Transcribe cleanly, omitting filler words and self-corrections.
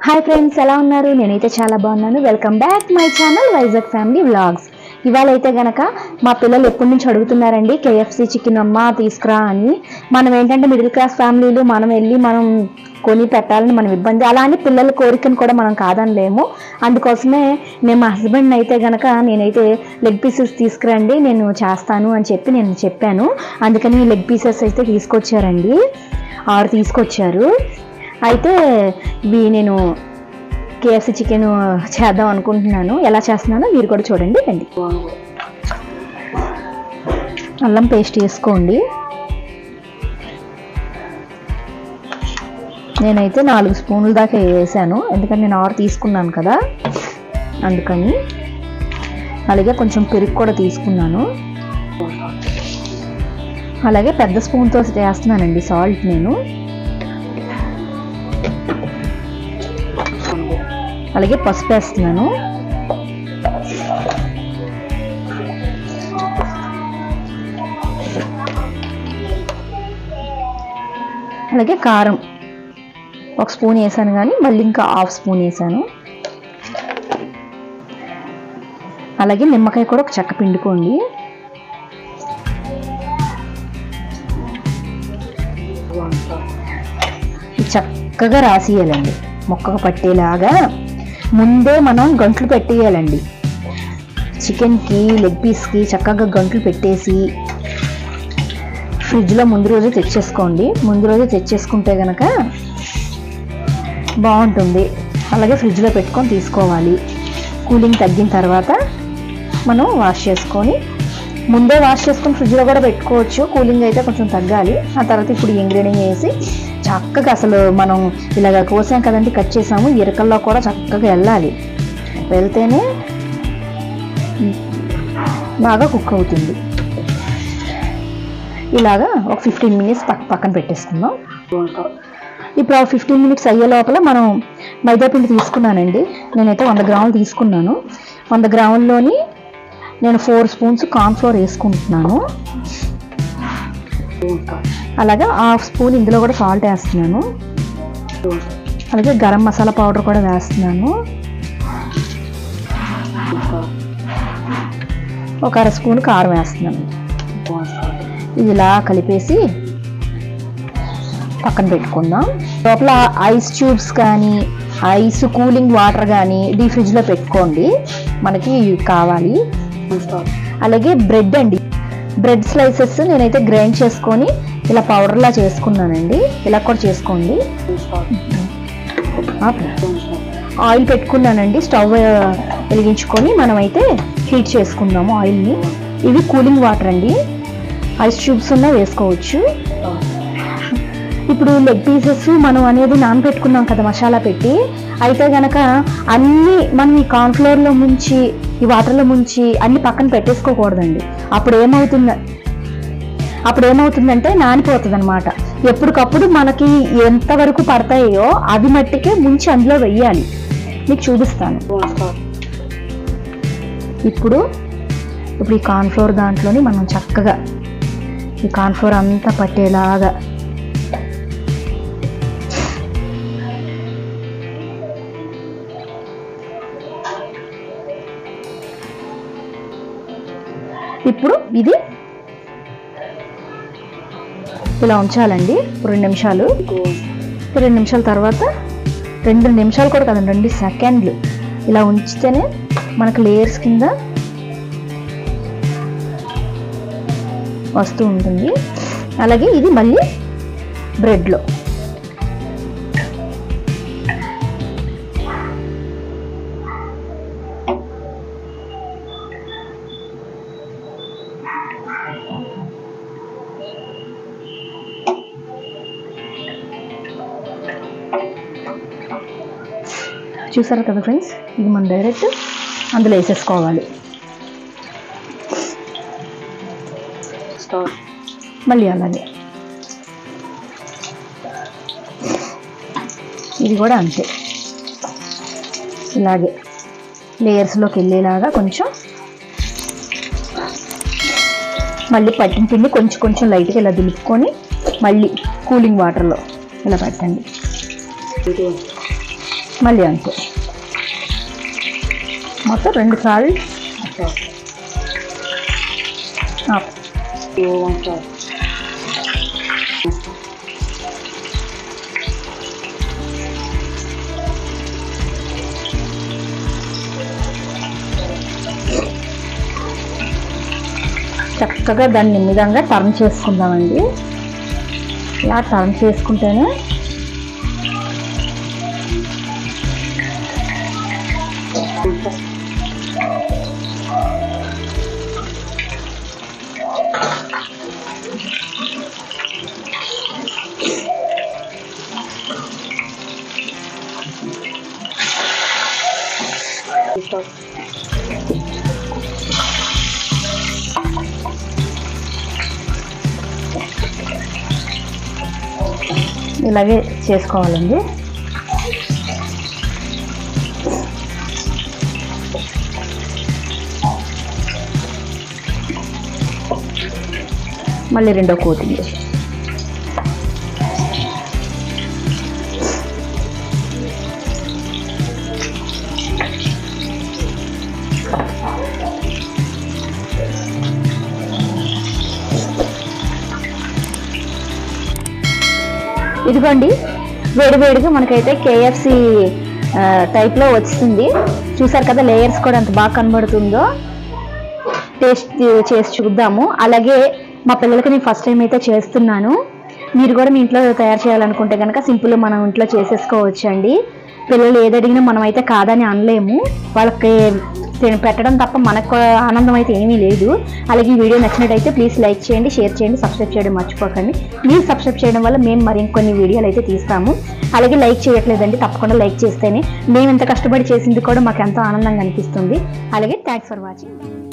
Hi friends, ఎలా ఉన్నారు? నేనైతే చాలా బాగున్నాను. Welcome back my channel Vizag family vlogs. ఇవాళ అయితే గనక మా పిల్లలు ఎప్పటి నుంచి అడుగుతున్నారండి KFC చికెన్ అమ్మ తీసుకురా అని. మనం ఏంటంటే మిడిల్ క్లాస్ ఫ్యామిలీలు, మనం వెళ్ళి మనం కొని పెట్టాలని మనం ఇబ్బంది, అలా అని పిల్లల కోరికను కూడా మనం కాదనలేము. అందుకోసమే నేను మా హస్బెండ్ అయితే గనక నేనైతే లెగ్ పీసెస్ తీసుకురండి, నేను చేస్తాను అని నేను చెప్పాను. అందుకని లెగ్ పీసెస్ అయితే తీసుకొచ్చారండి, 6 తీసుకొచ్చారు. అయితే ఇవి నేను KFC చికెన్ చేద్దాం అనుకుంటున్నాను. ఎలా చేస్తున్నానో మీరు కూడా చూడండి రండి. అల్లం పేస్ట్ వేసుకోండి. నేనైతే 4 స్పూన్ల దాకా వేసాను, ఎందుకంటే నేను 6 తీసుకున్నాను కదా అందుకని. అలాగే కొంచెం పెరుగు కూడా తీసుకున్నాను. అలాగే పెద్ద స్పూన్తో చేస్తున్నానండి సాల్ట్ నేను. అలాగే పసుపు వేస్తున్నాను. అలాగే కారం 1 స్పూన్ వేసాను, కానీ మళ్ళీ ఇంకా 1/2 స్పూన్ వేసాను. అలాగే నిమ్మకాయ కూడా ఒక చెక్క పిండుకోండి. చక్కగా రాసియాలండి, మొక్కకు పట్టేలాగా ముందే మనం గంట్లు పెట్టేయాలండి. చికెన్కి లెగ్ పీస్కి చక్కగా గంట్లు పెట్టేసి ఫ్రిడ్జ్లో ముందు రోజే తెచ్చేసుకోండి. ముందు రోజే తెచ్చేసుకుంటే కనుక బాగుంటుంది. అలాగే ఫ్రిడ్జ్లో పెట్టుకొని తీసుకోవాలి. కూలింగ్ తగ్గిన తర్వాత మనం వాష్ చేసుకొని, ముందే వాష్ చేసుకొని ఫ్రిడ్జ్లో కూడా పెట్టుకోవచ్చు. కూలింగ్ అయితే కొంచెం తగ్గాలి. ఆ తర్వాత ఇప్పుడు ఇంగ్రీడియంట్ వేసి చక్కగా, అసలు మనం ఇలాగ కోసాం కదండి, కట్ చేసాము, ఇరకల్లో కూడా చక్కగా వెళ్ళాలి. వెళ్తేనే బాగా కుక్ అవుతుంది. ఇలాగా ఒక 15 మినిట్స్ పక్కన పెట్టేసుకుందాం. ఇప్పుడు 15 మినిట్స్ అయ్యే లోపల మనం మైదాపిండి తీసుకున్నానండి. నేనైతే 100 గ్రాములు తీసుకున్నాను. 100 గ్రాముల్లోని నేను 4 స్పూన్స్ కార్న్ఫ్లోర్ వేసుకుంటున్నాను. అలాగే 1/2 స్పూన్ ఇందులో కూడా సాల్ట్ వేస్తున్నాను. అలాగే గరం మసాలా పౌడర్ కూడా వేస్తున్నాను. ఒక 1/2 స్పూన్ కారం వేస్తున్నాను. ఇది ఇలా కలిపేసి పక్కన పెట్టుకుందాం. లోపల ఐస్ ట్యూబ్స్ కానీ ఐస్ కూలింగ్ వాటర్ కానీ డీ ఫ్రిడ్జ్లో పెట్టుకోండి, మనకి కావాలి. అలాగే బ్రెడ్ అండి, బ్రెడ్ స్లైసెస్ నేనైతే గ్రైండ్ చేసుకొని ఇలా పౌడర్లా చేసుకున్నానండి. ఇలా కూడా చేసుకోండి. ఆయిల్ పెట్టుకున్నానండి, స్టవ్ వెలిగించుకొని మనమైతే హీట్ చేసుకుందాము ఆయిల్ని. ఇవి కూలింగ్ వాటర్ అండి, ఐస్ ట్యూబ్స్ ఉన్నా వేసుకోవచ్చు. ఇప్పుడు లెగ్ పీసెస్ మనం అనేది నానబెట్టుకున్నాం కదా మసాలా పెట్టి, అయితే గనక అన్నీ మనం ఈ కార్న్ఫ్లోర్లో ముంచి, ఈ వాటర్లో ముంచి అన్ని పక్కన పెట్టేసుకోకూడదండి. అప్పుడు ఏమవుతుందంటే నానిపోతుంది అనమాట. ఎప్పటికప్పుడు మనకి ఎంతవరకు పడతాయో అవి మట్టికే ముంచి అందులో వెయ్యాలి. మీకు చూపిస్తాను. ఇప్పుడు ఈ కార్న్ఫ్లోర్ దాంట్లోని మనం చక్కగా ఈ కార్న్ఫ్లోర్ అంతా పట్టేలాగా ఇప్పుడు ఇది ఇలా ఉంచాలండి 2 నిమిషాలు. 2 నిమిషాల తర్వాత 2 నిమిషాలు కూడా కదండి, 2 సెకండ్లు ఇలా ఉంచితేనే మనకు లేయర్స్ కింద వస్తూ ఉంటుంది. అలాగే ఇది మళ్ళీ బ్రెడ్లో చూసారు కదా ఫ్రెండ్స్. ఇది మనం డైరెక్ట్ అందులో వేసేసుకోవాలి. మళ్ళీ అలాగే ఇది కూడా అంతే, ఇలాగే లేయర్స్లోకి వెళ్ళేలాగా కొంచెం మళ్ళీ పట్టిన పిండి కొంచెం లైట్గా ఇలా దులుపుకొని మళ్ళీ కూలింగ్ వాటర్లో ఇలా పెట్టండి. మళ్ళీ అంతే, మొత్తం 2 సార్లు చక్కగా దాన్ని నిమ్మదంగా టర్న్ చేసుకుందామండి. ఇలా టర్న్ చేసుకుంటేనే ఇలాగే చేసుకోవాలండి. మళ్ళీ రెండో కోటింగ్ ఇదిగోండి. వేడివేడిగా మనకైతే KFC టైప్లో వచ్చింది. చూసారు కదా, లేయర్స్ కూడా అంత బాగా కనబడుతుందో. టేస్ట్ చేసి చూద్దాము. అలాగే మా పిల్లలకి నేను ఫస్ట్ టైం అయితే చేస్తున్నాను. మీరు కూడా మీ ఇంట్లో తయారు చేయాలనుకుంటే కనుక సింపుల్ మనం ఇంట్లో చేసేసుకోవచ్చు అండి. పిల్లలు ఏది అడిగినా మనం అయితే కాదని అనలేము. వాళ్ళకి పెట్టడం తప్ప మనకు ఆనందం అయితే ఏమీ లేదు. అలాగే ఈ వీడియో నచ్చినట్టయితే ప్లీజ్ లైక్ చేయండి, షేర్ చేయండి, సబ్స్క్రైబ్ చేయడం మర్చిపోకండి. మీరు సబ్స్క్రైబ్ చేయడం వల్ల మేము మరికొన్ని వీడియోలు అయితే తీస్తాము. అలాగే లైక్ చేయట్లేదండి, తప్పకుండా లైక్ చేస్తేనే మేము ఎంత కష్టపడి చేసింది కూడా మాకు ఎంతో ఆనందంగా అనిపిస్తుంది. అలాగే థ్యాంక్స్ ఫర్ వాచింగ్.